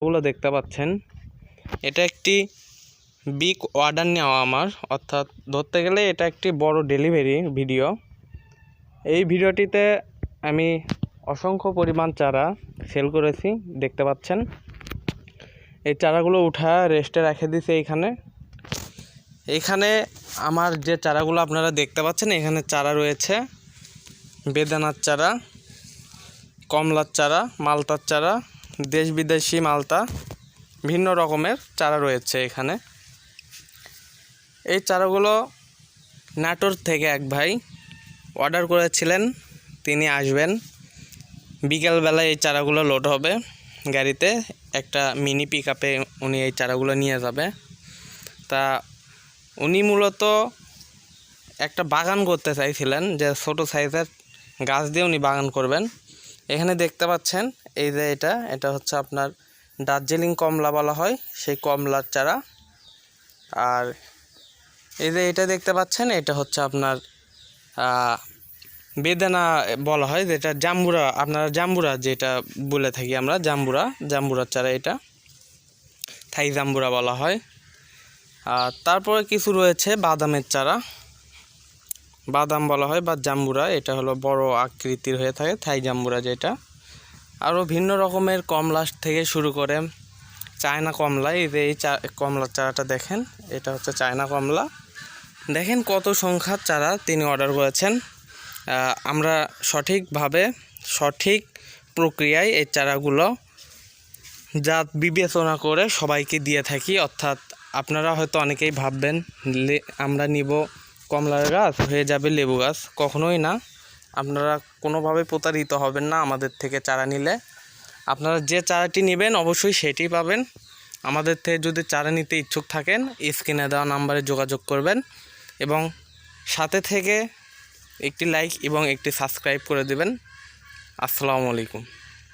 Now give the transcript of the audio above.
গুলো দেখতে পাচ্ছেন, এটা একটি বিগ অর্ডার নেওয়া আমার, অর্থাৎ ধরতে গেলে এটা একটি বড় ডেলিভারি ভিডিও। এই ভিডিওটিতে আমি অসংখ্য পরিমাণ চারা সেল করেছি, দেখতে পাচ্ছেন। এই চারাগুলো উঠা রেস্টে রেখে দিয়েছি এইখানে আমার যে চারাগুলো আপনারা দেখতে পাচ্ছেন, এখানে চারা রয়েছে বেদানার চারা, কমলার চারা, মালতার চারা, দেশ বিদেশি মালতা, ভিন্ন রকমের চারা রয়েছে এখানে। এই চারাগুলো নাটোর থেকে এক ভাই অর্ডার করেছিলেন, তিনি আসবেন বিকেলবেলায়। এই চারাগুলো লোড হবে গাড়িতে, একটা মিনি পিক আপে উনি এই চারাগুলো নিয়ে যাবে। তা উনি মূলত একটা বাগান করতে চাইছিলেন, যে ছোটো সাইজের গাছ দিয়ে উনি বাগান করবেন। এখানে দেখতে পাচ্ছেন এই যে এটা হচ্ছে আপনার দার্জিলিং কমলা বলা হয়, সেই কমলার চারা। আর এই যে এটা দেখতে পাচ্ছেন, এটা হচ্ছে আপনার বেদানা বলা হয়, যেটা জাম্বুরা, আপনারা জাম্বুরা যেটা বলে থাকি আমরা, জাম্বুরার চারা, এটা থাই জাম্বুরা বলা হয়। আর তারপরে কিছু রয়েছে বাদামের চারা, বাদাম বলা হয় বা জাম্বুরা, এটা হলো বড় আকৃতির হয়ে থাকে, থাই জাম্বুরা যেটা। আরও ভিন্ন রকমের কমলা থেকে শুরু করে চায়না কমলা। এই যে এই কমলার চারাটা দেখেন, এটা হচ্ছে চায়না কমলা। দেখেন কত সংখ্যার চারা তিনি অর্ডার করেছেন। আমরা সঠিকভাবে সঠিক প্রক্রিয়ায় এই চারাগুলো জাত বিবেচনা করে সবাইকে দিয়ে থাকি। অর্থাৎ আপনারা হয়তো অনেকেই ভাববেন আমরা নিব কমলার গাছ, হয়ে যাবে লেবু গাছ। কখনোই না, আপনারা কোনোভাবে প্রতারিত হবেন না আমাদের থেকে চারা নিলে। আপনারা যে চারাটি নেবেন অবশ্যই সেটি পাবেন। আমাদের থেকে যদি চারা নিতে ইচ্ছুক থাকেন, স্ক্রিনে দেওয়া নাম্বারে যোগাযোগ করবেন এবং সাথে থেকে একটি লাইক এবং একটি সাবস্ক্রাইব করে দেবেন। আসসালামু আলাইকুম।